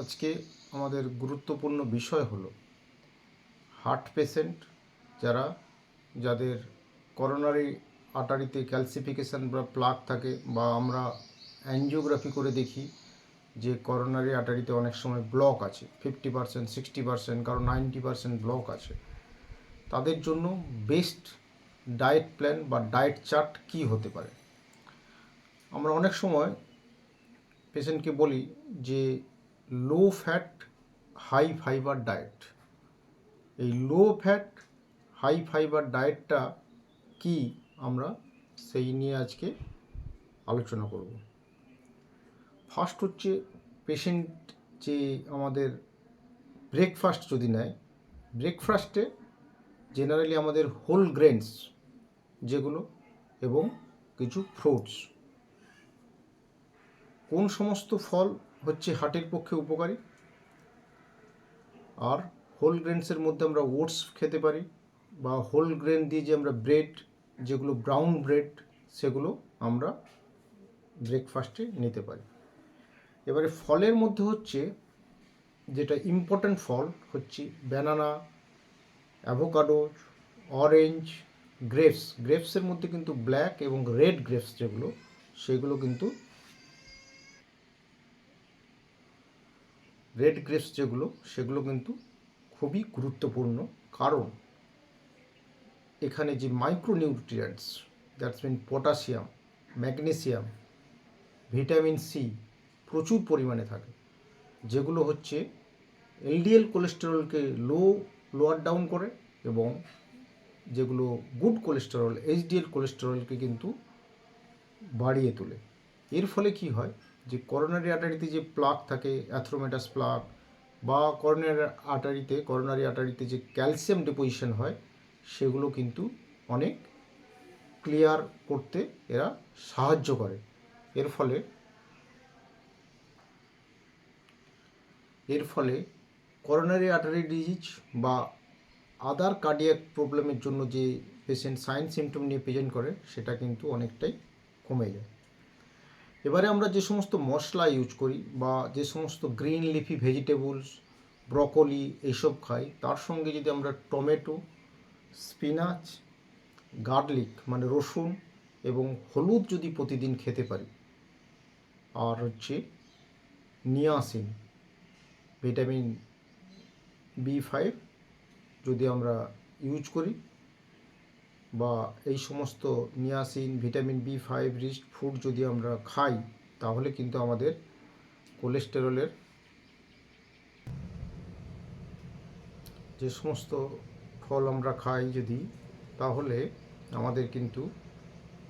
আজকে আমাদের গুরুত্বপূর্ণ বিষয় হলো হার্ট পেশেন্ট যাদের করোনারি আর্টারিতে ক্যালসিফিকেশান বা প্লাক থাকে, বা আমরা অ্যাঞ্জিওগ্রাফি করে দেখি যে করোনারি আর্টারিতে অনেক সময় ব্লক আছে 50%, 60%, কারণ 90% ব্লক আছে। তাদের জন্য বেস্ট ডায়েট প্ল্যান বা ডায়েট চার্ট কী হতে পারে? আমরা অনেক সময় পেশেন্টকে বলি যে low fat high fibre diet. এই লো ফ্যাট হাই ফাইবার ডায়েটটা কি, আমরা সেই নিয়ে আজকে আলোচনা করব। ফার্স্ট হচ্ছে, পেশেন্ট যে আমাদের ব্রেকফাস্ট যদি নেয়, ব্রেকফাস্টে জেনারেলি আমাদের হোল গ্রেনস যেগুলো এবং কিছু ফ্রুটস, কোন সমস্ত ফল হচ্ছে হার্টের পক্ষে উপকারী, আর হোল গ্রেনসের মধ্যে আমরা ওটস খেতে পারি, বা হোল গ্রেন দিয়ে যে আমরা ব্রেড, যেগুলো ব্রাউন ব্রেড, সেগুলো আমরা ব্রেকফাস্টে নিতে পারি। এবারে ফলের মধ্যে হচ্ছে যেটা ইম্পর্ট্যান্ট ফল হচ্ছে ব্যানানা, অ্যাভোকাডো, অরেঞ্জ, গ্রেপসের মধ্যে কিন্তু ব্ল্যাক এবং রেড গ্রেপস যেগুলো, সেগুলো কিন্তু রেড গ্রেপস সেগুলো কিন্তু খুবই গুরুত্বপূর্ণ, কারণ এখানে যে micronutrients, that's mean potassium, magnesium, vitamin C প্রচুর পরিমাণে থাকে, যেগুলো হচ্ছে এলডিএল কোলেস্টেরলকে লোয়ার ডাউন করে, এবং যেগুলো গুড কোলেস্টেরল এইচডিএল কোলেস্টেরলকে কিন্তু বাড়িয়ে তোলে। এর ফলে কি হয়, যে করোনারি আর্টারিতে যে প্লাক থাকে, অ্যাথ্রোমেটাস প্লাক, বা করোনারি আর্টারিতে যে ক্যালসিয়াম ডিপোজিশন হয়, সেগুলো কিন্তু অনেক ক্লিয়ার করতে এরা সাহায্য করে। এর ফলে করোনারি আর্টারি ডিজিজ বা আদার কার্ডিয়াক প্রবলেমের জন্য যে পেশেন্ট সাইন সিমটম নিয়ে প্রেজেন্ট করে, সেটা কিন্তু অনেকটাই কমে যায়। এবারে আমরা যে সমস্ত মশলা ইউজ করি, বা যে সমস্ত গ্রিন লিফি ভেজিটেবলস, ব্রকলি এইসব খাই, তার সঙ্গে যদি আমরা টমেটো, স্পিনাচ, গার্লিক মানে রসুন এবং হলুদ যদি প্রতিদিন খেতে পারি, আর হচ্ছে নিয়াসিন, ভিটামিন B5 যদি আমরা ইউজ করি, বা এই সমস্ত niacin, vitamin B5 rich food যদি আমরা খাই, তাহলে কিন্তু আমাদের কোলেস্টেরলের যে সমস্ত ফল আমরা খাই যদি, তাহলে আমাদের কিন্তু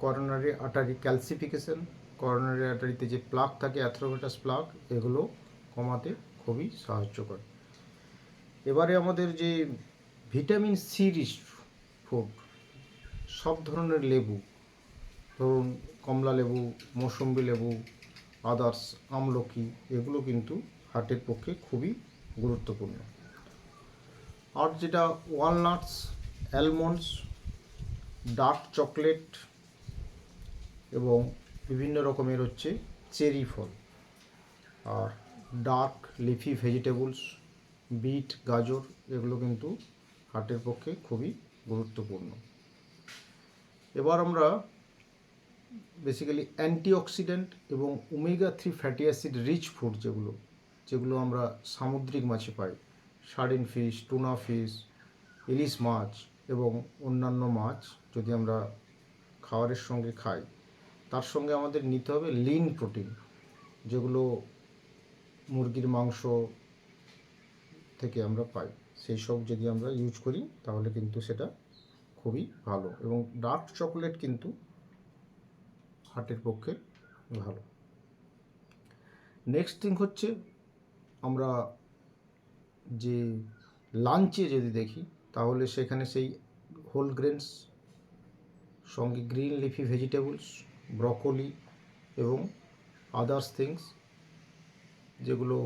করোনারি আর্টারি ক্যালসিফিকেশন, করোনারি আর্টারিতে যে প্লাক থাকে, অ্যাথ্রোমেটাস প্লাক, এগুলো কমাতে খুবই সাহায্য করে। এবারে আমাদের যে ভিটামিন সি রিচ ফুড, সব ধরনের লেবু, ধরুন কমলা লেবু, মৌসম্বি লেবু, আদার্স, আমলকি, এগুলো কিন্তু হার্টের পক্ষে খুবই গুরুত্বপূর্ণ। আর যেটা ওয়ালনাটস, অ্যালমন্ডস, ডার্ক চকলেট এবং বিভিন্ন রকমের হচ্ছে চেরি ফল, আর ডার্ক লিফি ভেজিটেবলস, বিট, গাজর, এগুলো কিন্তু হার্টের পক্ষে খুবই গুরুত্বপূর্ণ। এবার আমরা বেসিক্যালি অ্যান্টিঅক্সিডেন্ট এবং omega three fatty acid rich food যেগুলো আমরা সামুদ্রিক মাছে পাই, সার্ডিন ফিশ, টুনা ফিশ, ইলিশ মাছ এবং অন্যান্য মাছ যদি আমরা খাবারের সঙ্গে খাই, তার সঙ্গে আমাদের নিতে হবে লিন প্রোটিন, যেগুলো মুরগির মাংস থেকে আমরা পাই। সেই সব যদি আমরা ইউজ করি, তাহলে কিন্তু সেটা খুবই ভালো, এবং ডার্ক চকলেট কিন্তু হার্টের পক্ষে ভালো। নেক্সট থিং হচ্ছে, আমরা যে লাঞ্চে যদি দেখি, তাহলে সেখানে সেই হোল গ্রেনস সঙ্গে গ্রিন লিফি ভেজিটেবলস, ব্রকলি এবং আদার্স থিংস, যেগুলো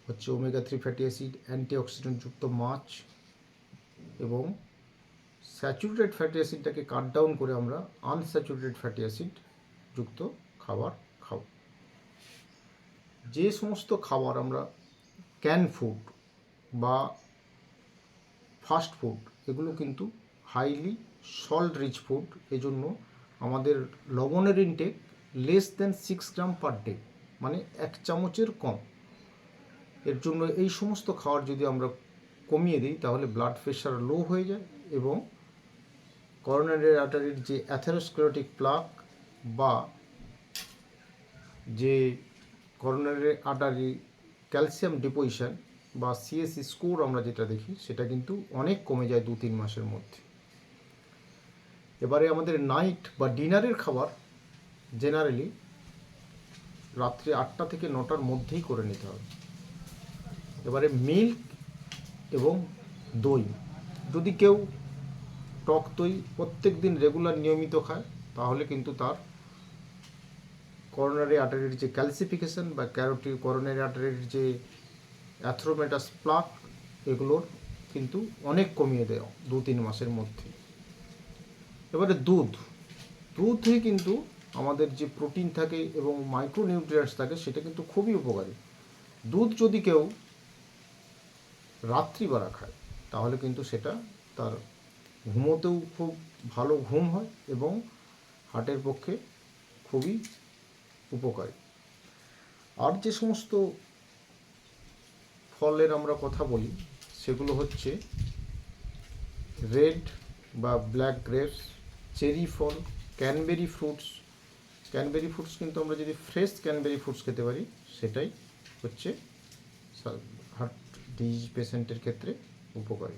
হচ্ছে ওমেগা-3 ফ্যাটি অ্যাসিড, অ্যান্টিঅক্সিডেন্টযুক্ত মাছ, এবং স্যাচুরেটেড ফ্যাটি অ্যাসিডটাকে কাট ডাউন করে আমরা আনস্যাচুরেটেড ফ্যাটি অ্যাসিড যুক্ত খাবার খাব। যে সমস্ত খাবার আমরা ক্যান ফুড বা ফাস্ট ফুড এগুলো কিন্তু হাইলি সল্ট রিচ ফুড, এজন্য আমাদের লবণের ইনটেক লেস দেন 6 গ্রাম পার ডে, মানে 1 চামচের কম। এর জন্য এই সমস্ত খাবার যদি আমরা কমিয়ে দিই তাহলে ব্লাড প্রেশার লো হয়ে যায় এবং করোনারি আর্টারির যে অ্যাথেরোস্ক্লেরোটিক প্লাক বা যে করোনারি আর্টারি ক্যালসিয়াম ডিপোজিশন বা সিএসসি স্কোর আমরা যেটা দেখি সেটা কিন্তু অনেক কমে যায় 2-3 মাসের মধ্যে। এবারে আমাদের নাইট বা ডিনারের খাবার জেনারেলি রাত্রি 8টা থেকে 9টার মধ্যেই করে নিতে হবে। এবারে মিল্ক এবং দই, যদি কেউ টক দই প্রত্যেক দিন রেগুলার নিয়মিত খায় তাহলে কিন্তু তার করোনারি আর্টারির যে ক্যালসিফিকেশন বা করোনারি আর্টারির যে অ্যাথ্রোমেটাস প্লাক এগুলোর কিন্তু অনেক কমিয়ে দেয় 2-3 মাসের মধ্যে। এবারে দুধে কিন্তু আমাদের যে প্রোটিন থাকে এবং মাইক্রোনিউট্রিয়েন্টস থাকে সেটা কিন্তু খুবই উপকারী। দুধ যদি কেউ রাত্রিবেলা খায় তাহলে কিন্তু সেটা তার ঘুমোতেও খুব ভালো ঘুম হয় এবং হার্টের পক্ষে খুবই উপকারী। আর যে সমস্ত ফলের আমরা কথা বলি সেগুলো হচ্ছে রেড বা ব্ল্যাক গ্রেপস, চেরি ফল, ক্যানবেরি ফ্রুটস কিন্তু আমরা যদি ফ্রেশ ক্যানবেরি ফ্রুটস খেতে পারি সেটাই হচ্ছে হার্ট ডিজিজ পেশেন্টের ক্ষেত্রে উপকারী।